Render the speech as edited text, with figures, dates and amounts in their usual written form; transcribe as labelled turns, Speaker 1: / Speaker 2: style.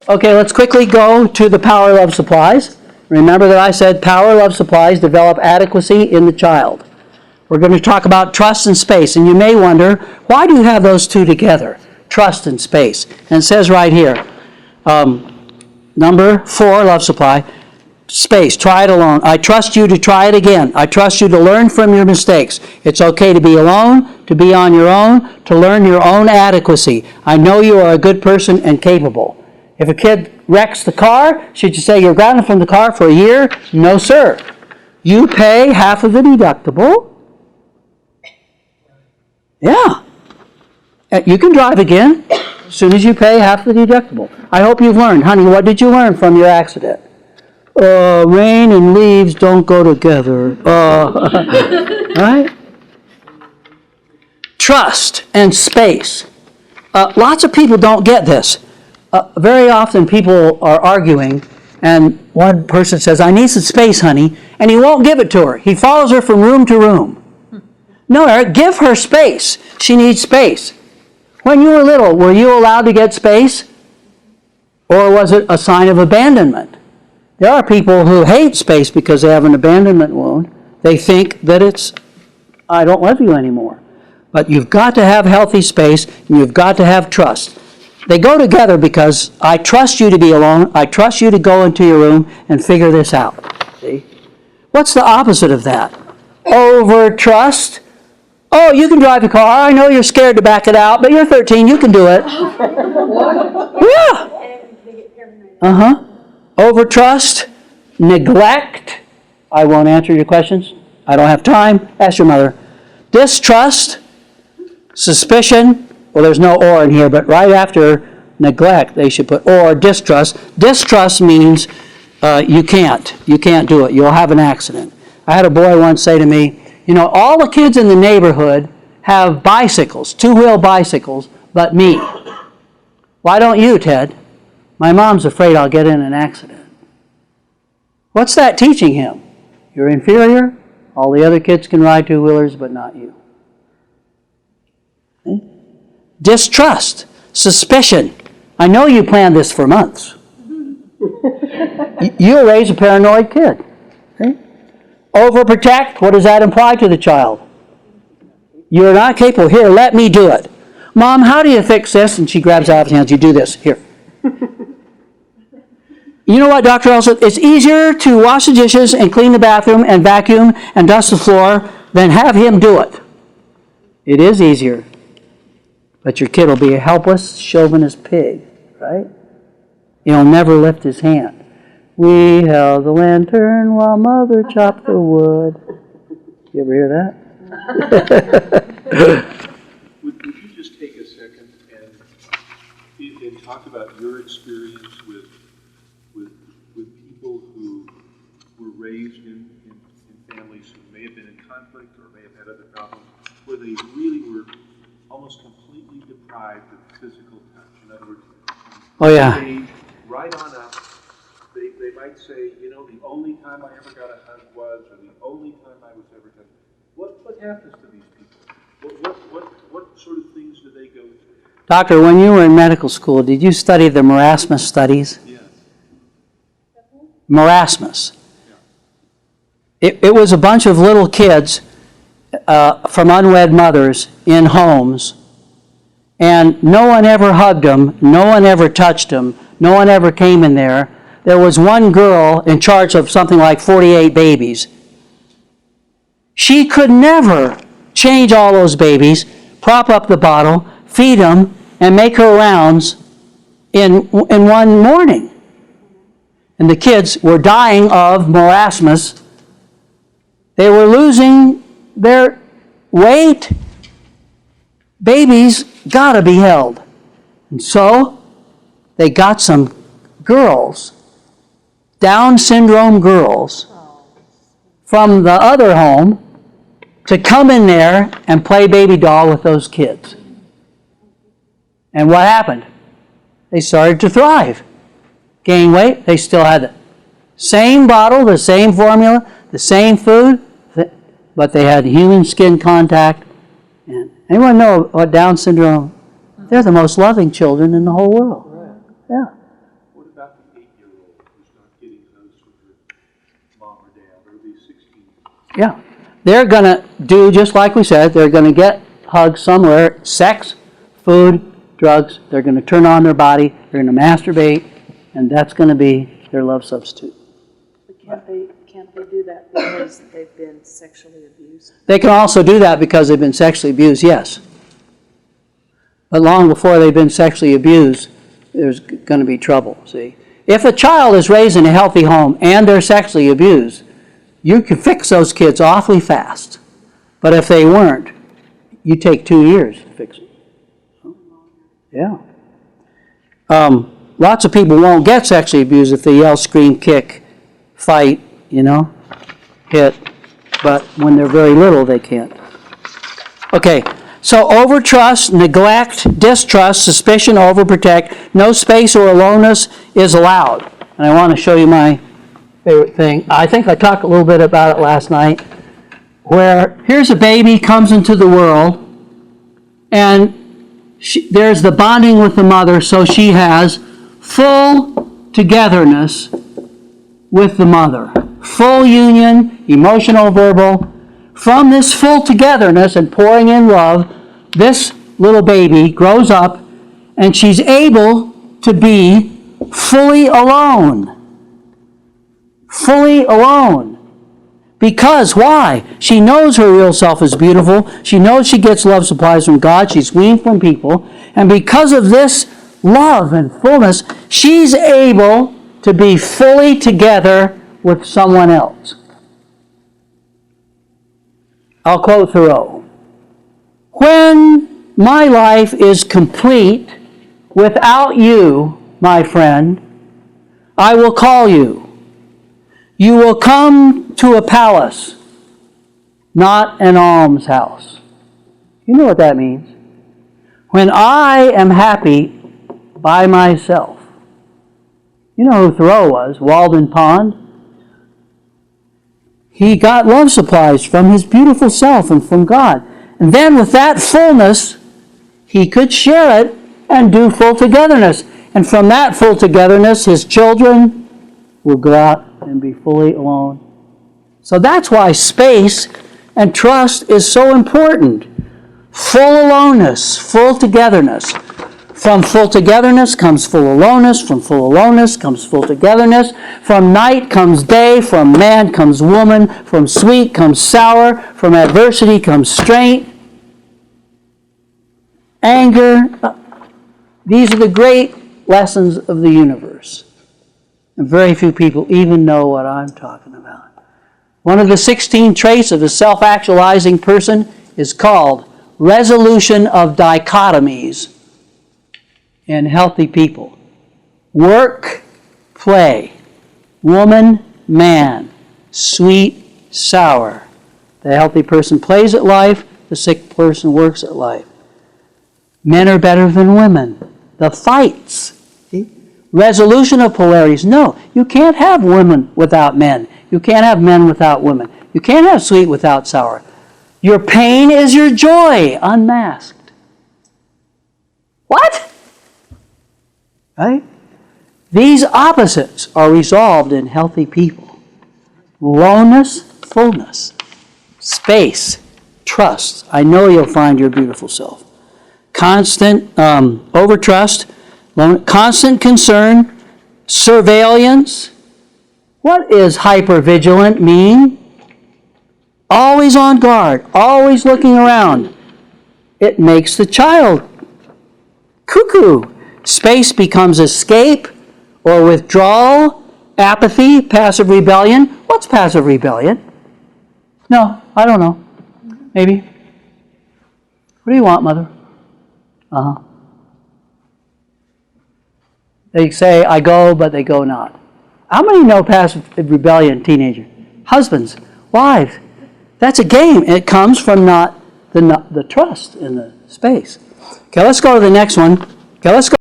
Speaker 1: Okay, let's quickly go to the power love supplies. Remember that I said power love supplies develop adequacy in the child. We're going to talk about trust and space, and you may wonder, why do you have those two together? Trust and space. And it says right here, number 4, love supply, space, try it alone. I trust you to try it again. I trust you to learn from your mistakes. It's okay to be alone, to be on your own, to learn your own adequacy. I know you are a good person and capable. If a kid wrecks the car, should you say you're grounded from the car for a year? No, sir. You pay half of the deductible. Yeah. You can drive again as soon as you pay half the deductible. I hope you've learned. Honey, what did you learn from your accident? Rain and leaves don't go together. Right? Trust and space. Lots of people don't get this. Very often people are arguing, and one person says, I need some space, honey, and he won't give it to her. He follows her from room to room. No, Eric, give her space. She needs space. When you were little, were you allowed to get space? Or was it a sign of abandonment? There are people who hate space because they have an abandonment wound. They think that it's, I don't love you anymore. But you've got to have healthy space, and you've got to have trust. They go together because I trust you to be alone. I trust you to go into your room and figure this out. See? What's the opposite of that? Over trust. Oh, you can drive a car. I know you're scared to back it out, but you're 13. You can do it. Yeah. Over trust. Neglect. I won't answer your questions. I don't have time. Ask your mother. Distrust. Suspicion. Well, there's no or in here, but right after neglect, they should put or. Distrust. Distrust means you can't do it. You'll have an accident. I had a boy once say to me, you know, all the kids in the neighborhood have bicycles, 2-wheel bicycles, but me. Why don't you, Ted? My mom's afraid I'll get in an accident. What's that teaching him? You're inferior. All the other kids can ride 2-wheelers, but not you. Okay? Distrust, suspicion. I know you planned this for months. You'll raise a paranoid kid. Okay? Overprotect, what does that imply to the child? You're not capable. Here, let me do it. Mom, how do you fix this? And she grabs out of his hands. You do this. Here. You know what, Dr. Elson? It's easier to wash the dishes and clean the bathroom and vacuum and dust the floor than have him do it. It is easier. But your kid will be a helpless, chauvinist pig, right? He'll never lift his hand. We held the lantern while Mother chopped the wood. You ever hear that?
Speaker 2: Would you just take a second and talk about your experience with people who were raised in families who may have been in conflict or may have had other problems, where they really were almost completely deprived of physical touch? In other words,
Speaker 1: Oh,
Speaker 2: right on up, they might say, you know, the only time I ever got a hug was, or the only time I was ever touched. What happens to these people? What sort of things do they go through?
Speaker 1: Doctor, when you were in medical school, did you study the marasmus studies?
Speaker 2: Yes.
Speaker 1: Marasmus. It was a bunch of little kids from unwed mothers in homes, and no one ever hugged them, no one ever touched them, no one ever came in there. There was one girl in charge of something like 48 babies. She could never change all those babies, prop up the bottle, feed them, and make her rounds in one morning. And the kids were dying of marasmus. They were losing their weight. Babies gotta be held. And so they got some girls, Down syndrome girls, from the other home to come in there and play baby doll with those kids. And what happened? They started to thrive. Gain weight, they still had the same bottle, the same formula, the same food, but they had human skin contact. And anyone know what Down syndrome? They're the most loving children in the whole world. Yeah.
Speaker 2: What about the 8-year-old who's not getting hugs from her mom or dad, or the 16-year-old?
Speaker 1: Yeah. They're going to do just like we said. They're going to get hugs somewhere. Sex, food, drugs. They're going to turn on their body. They're going to masturbate. And that's going to be their love substitute.
Speaker 3: But can't they do that because they've been sexually abused?
Speaker 1: They can also do that because they've been sexually abused, yes. But long before they've been sexually abused, there's going to be trouble, see. If a child is raised in a healthy home and they're sexually abused, you can fix those kids awfully fast. But if they weren't, you take 2 years to fix it. Yeah. Lots of people won't get sexually abused if they yell, scream, kick, fight, hit. But when they're very little, they can't. Okay, so overtrust, neglect, distrust, suspicion, overprotect, no space or aloneness is allowed. And I want to show you my favorite thing. I think I talked a little bit about it last night, where here's a baby comes into the world, and there's the bonding with the mother, so she has full togetherness with the mother. Full union, emotional, verbal. From this full togetherness and pouring in love, this little baby grows up and she's able to be fully alone. Fully alone. Because, why? She knows her real self is beautiful. She knows she gets love supplies from God. She's weaned from people. And because of this love and fullness, she's able to be fully together with someone else. I'll quote Thoreau. When my life is complete without you, my friend, I will call you. You will come to a palace, not an almshouse. You know what that means. When I am happy by myself. You know who Thoreau was, Walden Pond. He got love supplies from his beautiful self and from God. And then with that fullness, he could share it and do full togetherness. And from that full togetherness, his children will go out and be fully alone. So that's why space and trust is so important. Full aloneness, full togetherness. From full togetherness comes full aloneness. From full aloneness comes full togetherness. From night comes day. From man comes woman. From sweet comes sour. From adversity comes strength. Anger. These are the great lessons of the universe. And very few people even know what I'm talking about. One of the 16 traits of a self-actualizing person is called resolution of dichotomies in healthy people. Work, play. Woman, man. Sweet, sour. The healthy person plays at life. The sick person works at life. Men are better than women. The fights. See? Resolution of polarities. No, you can't have women without men. You can't have men without women. You can't have sweet without sour. Your pain is your joy, unmasked. What? Right? These opposites are resolved in healthy people. Aloneness, fullness, space, trust. I know you'll find your beautiful self. Constant overtrust, constant concern, surveillance. What does hypervigilant mean? Always on guard, always looking around. It makes the child cuckoo. Space becomes escape or withdrawal, apathy, passive rebellion. What's passive rebellion? No, I don't know. Maybe. What do you want, Mother? They say, I go, but they go not. How many know passive rebellion, teenager? Husbands, wives. That's a game. It comes from not the trust in the space. Okay, let's go to the next one. Okay, let's go.